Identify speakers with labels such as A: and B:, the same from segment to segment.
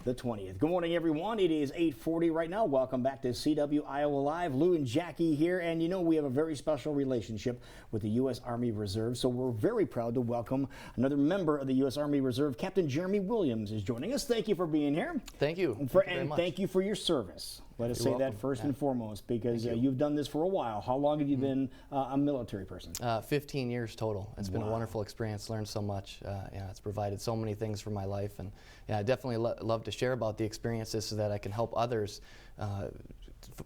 A: the 20th. Good morning, everyone. It is 8:40 right now. Welcome back to CW Iowa Live. Lou and Jackie here, and you know we have a very special relationship with the U.S. Army Reserve, so we're very proud to welcome another member of the U.S. Army Reserve. Captain Jeremy Williams is joining us. Thank you for being here.
B: Thank you.
A: And thank you for your service. Let us say that first and foremost, because you've done this for a while. How long have you been a military person?
B: 15 years total. It's been a wonderful experience. Learned so much. Yeah, it's provided so many things for my life, and yeah, I definitely love to share about the experiences so that I can help others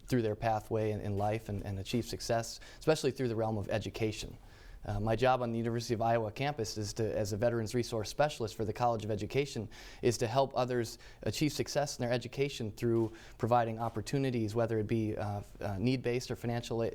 B: through their pathway in life and achieve success, especially through the realm of education. My job on the University of Iowa campus is as a Veterans Resource Specialist for the College of Education, is to help others achieve success in their education through providing opportunities, whether it be need-based or financial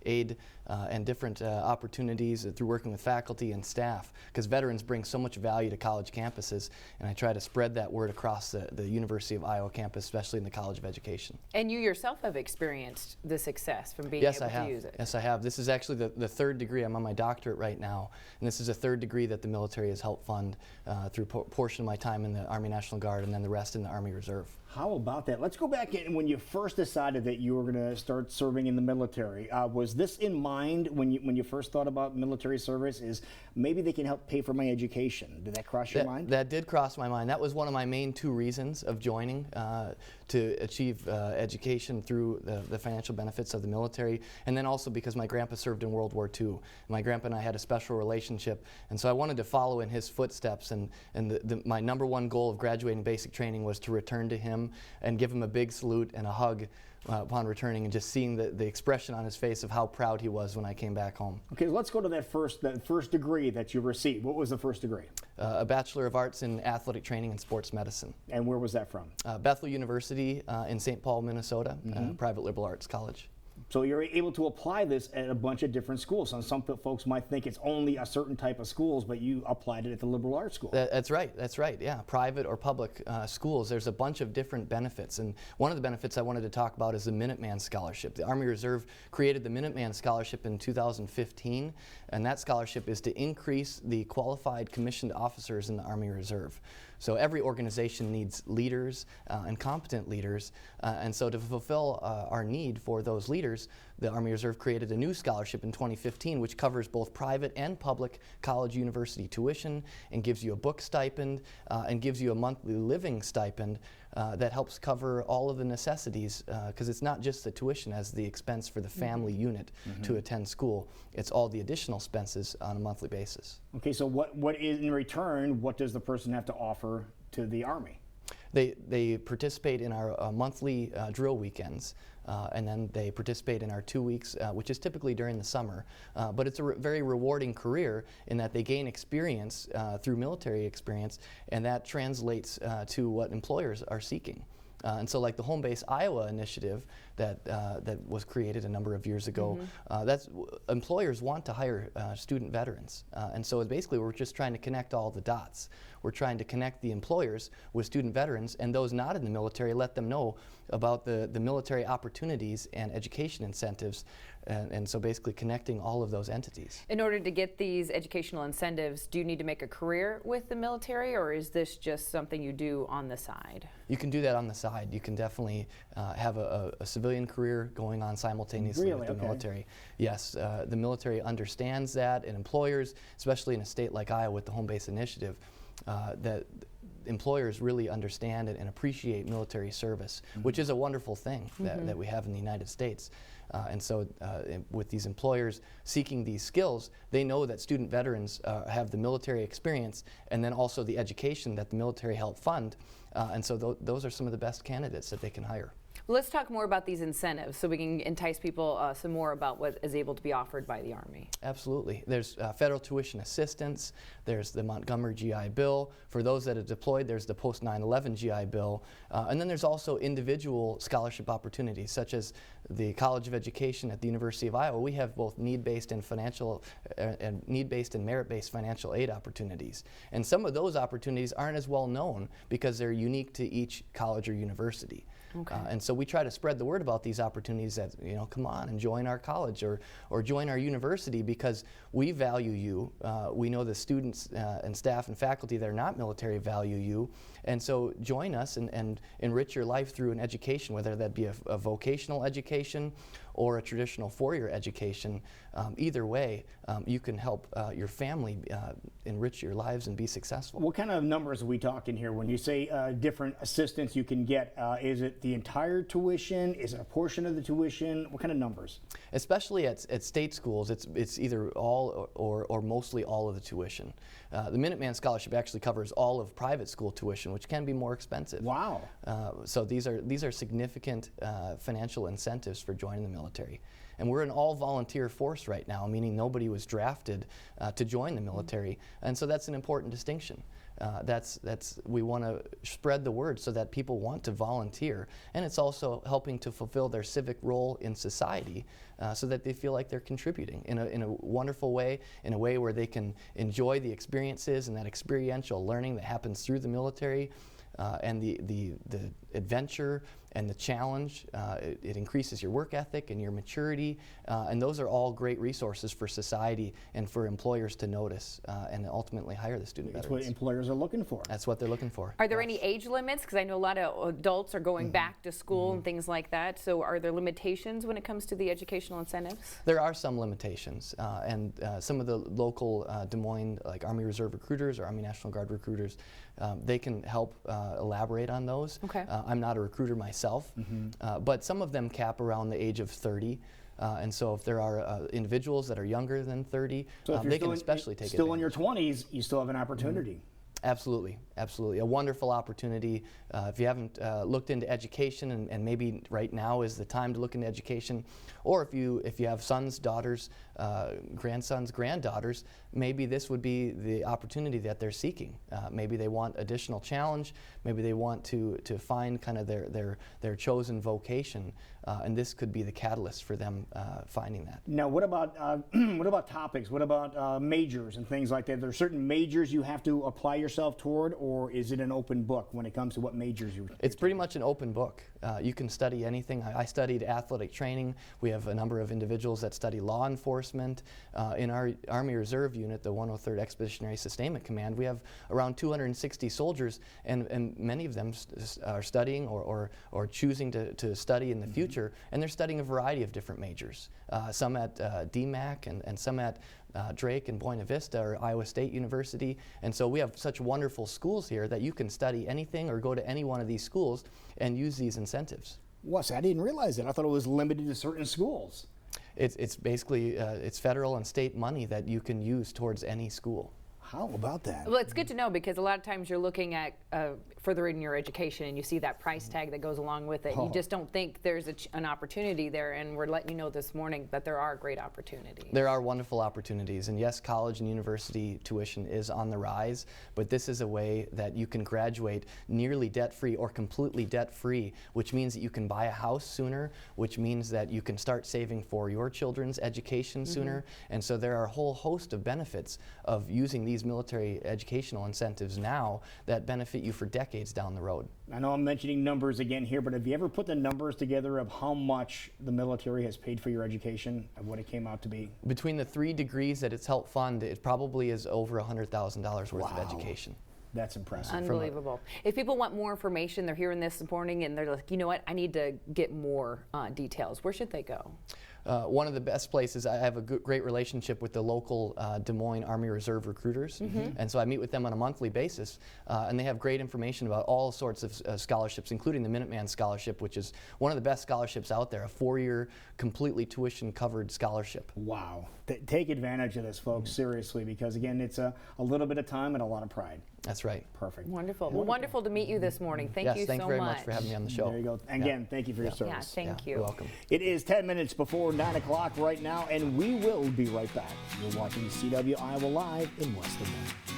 B: aid and different opportunities through working with faculty and staff, because veterans bring so much value to college campuses, and I try to spread that word across the University of Iowa campus, especially in the College of Education.
C: And you yourself have experienced the success from being
B: able
C: to use it.
B: Yes, I have. This is actually the third degree. I'm on my doctorate right now, and this is a third degree that the military has helped fund through a portion of my time in the Army National Guard and then the rest in the Army Reserve.
A: How about that? Let's go back in when you first decided that you were going to start serving in the military. Was this in mind when you first thought about military service? Is maybe they can help pay for my education? Did that cross your mind?
B: That did cross my mind. That was one of my main two reasons of joining, to achieve education through the financial benefits of the military, and then also because my grandpa served in World War II. My grandpa and I had a special relationship, and so I wanted to follow in his footsteps, and my number one goal of graduating basic training was to return to him and give him a big salute and a hug upon returning, and just seeing the expression on his face of how proud he was when I came back home.
A: Okay, let's go to that first degree that you received. What was the first degree?
B: A Bachelor of Arts in Athletic Training and Sports Medicine.
A: And where was that from?
B: Bethel University in St. Paul, Minnesota, private liberal arts college.
A: So you're able to apply this at a bunch of different schools. And some folks might think it's only a certain type of schools, but you applied it at the liberal arts school.
B: That's right. That's right. Yeah, private or public schools. There's a bunch of different benefits, and one of the benefits I wanted to talk about is the Minuteman Scholarship. The Army Reserve created the Minuteman Scholarship in 2015, and that scholarship is to increase the qualified commissioned officers in the Army Reserve. So every organization needs leaders and competent leaders, and so to fulfill our need for those leaders, the Army Reserve created a new scholarship in 2015 which covers both private and public college university tuition and gives you a book stipend and gives you a monthly living stipend that helps cover all of the necessities, because it's not just the tuition as the expense for the family unit to attend school. It's all the additional expenses on a monthly basis.
A: Okay, so what is in return, what does the person have to offer to the Army?
B: They participate in our monthly drill weekends, and then they participate in our 2 weeks, which is typically during the summer. But it's a very rewarding career in that they gain experience through military experience, and that translates to what employers are seeking. And so like the Home Base Iowa initiative that was created a number of years ago, employers want to hire student veterans. And so basically we're just trying to connect all the dots. We're trying to connect the employers with student veterans, and those not in the military, let them know about the military opportunities and education incentives, and so basically connecting all of those entities.
C: In order to get these educational incentives, do you need to make a career with the military, or is this just something you do on the side?
B: You can do that on the side. You can definitely have a civilian career going on simultaneously with the military. Yes, the military understands that, and employers, especially in a state like Iowa with the Home Base Initiative, that employers really understand and appreciate military service, which is a wonderful thing that we have in the United States. And so with these employers seeking these skills, they know that student veterans have the military experience and then also the education that the military helped fund. And so those are some of the best candidates that they can hire.
C: Let's talk more about these incentives so we can entice people some more about what is able to be offered by the Army.
B: Absolutely. There's federal tuition assistance, there's the Montgomery GI Bill. For those that are deployed, there's the post 9/11 GI Bill. And then there's also individual scholarship opportunities, such as the College of Education at the University of Iowa. We have both need-based and need-based and merit-based financial aid opportunities. And some of those opportunities aren't as well known because they're unique to each college or university.
C: Okay.
B: And so so we try to spread the word about these opportunities that, come on and join our college or join our university, because we value you. We know the students and staff and faculty that are not military value you. And so join us and enrich your life through an education, whether that be a vocational education or a traditional four-year education. Either way, you can help your family enrich your lives and be successful.
A: What kind of numbers are we talking here when you say different assistance you can get? Is it the entire tuition? Is it a portion of the tuition? What kind of numbers?
B: Especially at state schools, it's either all or mostly all of the tuition. The Minuteman Scholarship actually covers all of private school tuition, which can be more expensive.
A: Wow.
B: So these are significant financial incentives for joining the military. And we're an all-volunteer force right now, meaning nobody was drafted to join the military. And so that's an important distinction. We want to spread the word so that people want to volunteer, and it's also helping to fulfill their civic role in society, so that they feel like they're contributing in a wonderful way, in a way where they can enjoy the experiences and that experiential learning that happens through the military, and the adventure and the challenge. It increases your work ethic and your maturity, and those are all great resources for society and for employers to notice and ultimately hire the student
A: That's
B: veterans.
A: what employers are looking for.
B: That's what they're looking for.
C: Are there any age limits? Because I know a lot of adults are going back to school and things like that. So are there limitations when it comes to the educational incentives?
B: There are some limitations, and some of the local Des Moines, like Army Reserve recruiters or Army National Guard recruiters, they can help elaborate on those.
C: Okay.
B: I'm not a recruiter myself, but some of them cap around the age of 30. And so if there are individuals that are younger than 30,
A: So if you're
B: they can especially take
A: still in your
B: advantage.
A: 20s, you still have an opportunity.
B: Absolutely, absolutely. A wonderful opportunity. If you haven't looked into education, and maybe right now is the time to look into education, or if you have sons, daughters, grandsons, granddaughters, maybe this would be the opportunity that they're seeking. Maybe they want additional challenge. Maybe they want to find kind of their chosen vocation, and this could be the catalyst for them finding that.
A: Now, what about topics? What about majors and things like that? Are there certain majors you have to apply yourself toward, or is it an open book when it comes to what majors you?
B: It's pretty much an open book. You can study anything. I studied athletic training. We have a number of individuals that study law enforcement. In our Army Reserve unit, the 103rd Expeditionary Sustainment Command, we have around 260 soldiers, and many of them are studying or choosing to study in the future, and they're studying a variety of different majors. Some at DMAC and some at Drake and Buena Vista or Iowa State University. And so we have such wonderful schools here that you can study anything or go to any one of these schools and use these incentives.
A: What? I didn't realize that. I thought it was limited to certain schools.
B: It's basically it's federal and state money that you can use towards any school.
A: How about that?
C: Well, it's good to know, because a lot of times you're looking at furthering your education and you see that price tag that goes along with it. You just don't think there's an opportunity there, and we're letting you know this morning that there are great opportunities.
B: There are wonderful opportunities, and yes, college and university tuition is on the rise, but this is a way that you can graduate nearly debt-free or completely debt-free, which means that you can buy a house sooner, which means that you can start saving for your children's education sooner. And so there are a whole host of benefits of using these military educational incentives now that benefit you for decades down the road.
A: I know I'm mentioning numbers again here, but have you ever put the numbers together of how much the military has paid for your education and what it came out to be?
B: Between the 3 degrees that it's helped fund, it probably is over $100,000 worth of education.
A: That's impressive.
C: Unbelievable. If people want more information, they're hearing this morning and they're like, you know what, I need to get more details. Where should they go?
B: One of the best places, I have a great relationship with the local Des Moines Army Reserve recruiters, and so I meet with them on a monthly basis, and they have great information about all sorts of scholarships, including the Minuteman Scholarship, which is one of the best scholarships out there, a 4-year completely tuition-covered scholarship.
A: Wow. Take advantage of this, folks, seriously, because again, it's a little bit of time and a lot of pride.
B: That's right.
A: Perfect.
C: Wonderful. Well, wonderful to meet you this morning. Thank
B: Yes,
C: you
B: thank
C: so
B: you very
C: much.
B: much for having me on the show.
A: There you go. And again, thank you for your service.
C: Yeah, thank you.
B: You're welcome.
A: It is 10 minutes before 9 o'clock right now, and we will be right back. You're watching CW Iowa Live in West Des Moines.